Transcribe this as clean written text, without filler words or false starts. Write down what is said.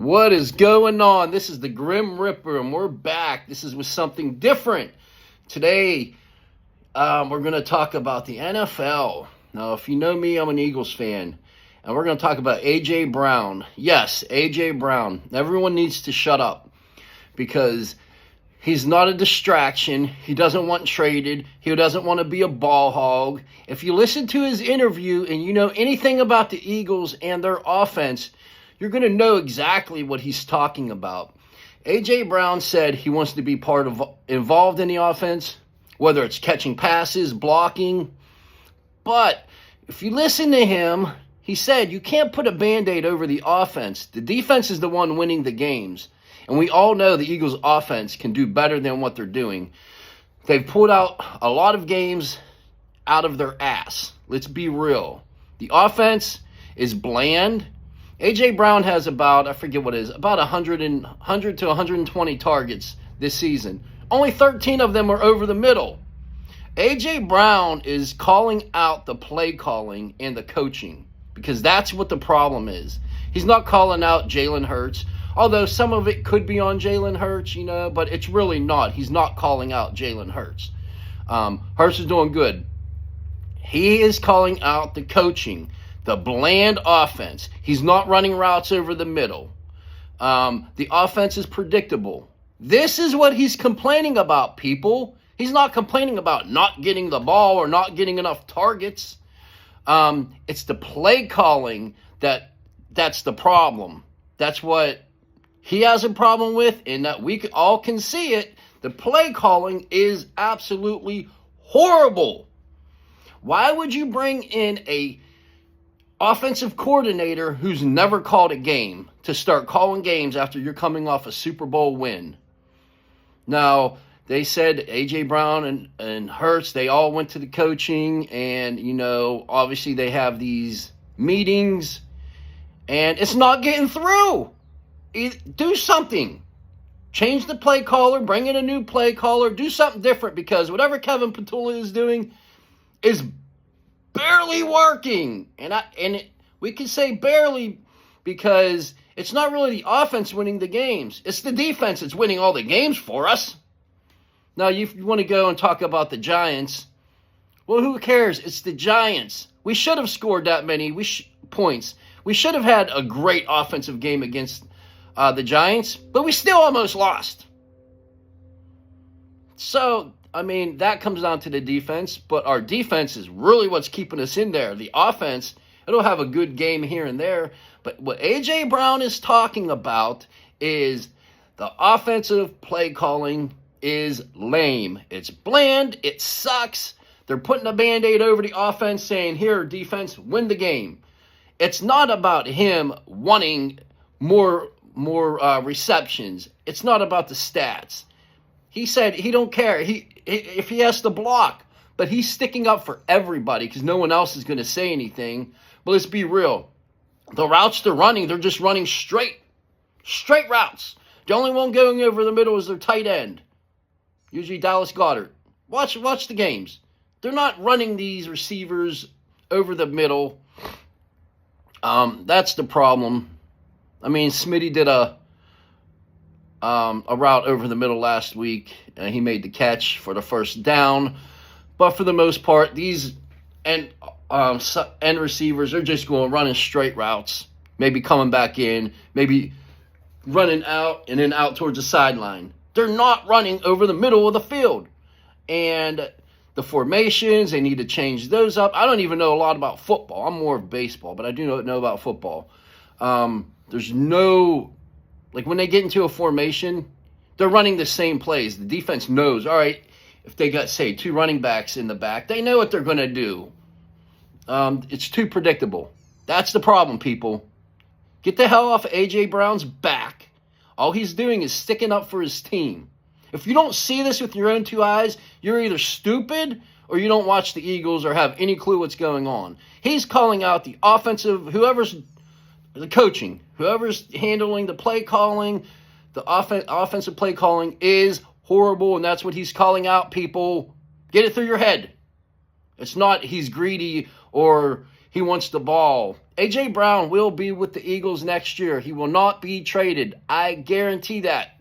What is going on? This is the Grim Ripper, and we're back. This is with something different. Today, we're going to talk about the NFL. Now, if you know me, I'm an Eagles fan, and we're going to talk about A.J. Brown. Yes, A.J. Brown. Everyone needs to shut up because he's not a distraction. He doesn't want traded. He doesn't want to be a ball hog. If you listen to his interview and you know anything about the Eagles and their offense, you're going to know exactly what he's talking about. A.J. Brown said he wants to be involved in the offense, whether it's catching passes, blocking. But if you listen to him, he said you can't put a Band-Aid over the offense. The defense is the one winning the games. And we all know the Eagles' offense can do better than what they're doing. They've pulled out a lot of games out of their ass. Let's be real. The offense is bland. A.J. Brown has about 100 to 120 targets this season. Only 13 of them are over the middle. A.J. Brown is calling out the play calling and the coaching because that's what the problem is. He's not calling out Jalen Hurts, although some of it could be on Jalen Hurts, but it's really not. He's not calling out Jalen Hurts. Hurts is doing good. He is calling out the coaching. The bland offense. He's not running routes over the middle. The offense is predictable. This is what he's complaining about, people. He's not complaining about not getting the ball or not getting enough targets. It's the play calling that's the problem. That's what he has a problem with, and that we all can see it. The play calling is absolutely horrible. Why would you bring in a offensive coordinator who's never called a game to start calling games after you're coming off a Super Bowl win? Now, they said A.J. Brown and Hurts, they all went to the coaching, and, obviously they have these meetings, and it's not getting through. Do something. Change the play caller, bring in a new play caller, do something different, because whatever Kevin Patulea is doing is barely working. We can say barely because it's not really the offense winning the games. It's the defense that's winning all the games for us. Now, if you want to go and talk about the Giants, well, who cares? It's the Giants. We should have scored that many points. We should have had a great offensive game against the Giants, but we still almost lost. So, that comes down to the defense, but our defense is really what's keeping us in there. The offense, it'll have a good game here and there, but what A.J. Brown is talking about is the offensive play calling is lame. It's bland. It sucks. They're putting a Band-Aid over the offense saying, here, defense, win the game. It's not about him wanting more receptions. It's not about the stats. He said he don't care if he has to block, but he's sticking up for everybody because no one else is going to say anything. But let's be real. The routes they're running, they're just running straight routes. The only one going over the middle is their tight end, usually Dallas Goedert. Watch the games. They're not running these receivers over the middle. That's the problem. Smitty did a route over the middle last week, and he made the catch for the first down. But for the most part, these end receivers are just running straight routes, maybe coming back in, maybe running out and then out towards the sideline. They're not running over the middle of the field. And the formations, they need to change those up. I don't even know a lot about football. I'm more of baseball, but I do know about football. There's no... when they get into a formation, they're running the same plays. The defense knows, all right, if they got, say, two running backs in the back, they know what they're going to do. It's too predictable. That's the problem, people. Get the hell off A.J. Brown's back. All he's doing is sticking up for his team. If you don't see this with your own two eyes, you're either stupid or you don't watch the Eagles or have any clue what's going on. He's calling out the offensive, the coaching, whoever's handling the play calling, the offensive play calling is horrible, and that's what he's calling out, people. Get it through your head. It's not he's greedy or He wants the ball. A.J. Brown will be with the Eagles next year. He will not be traded. I guarantee that.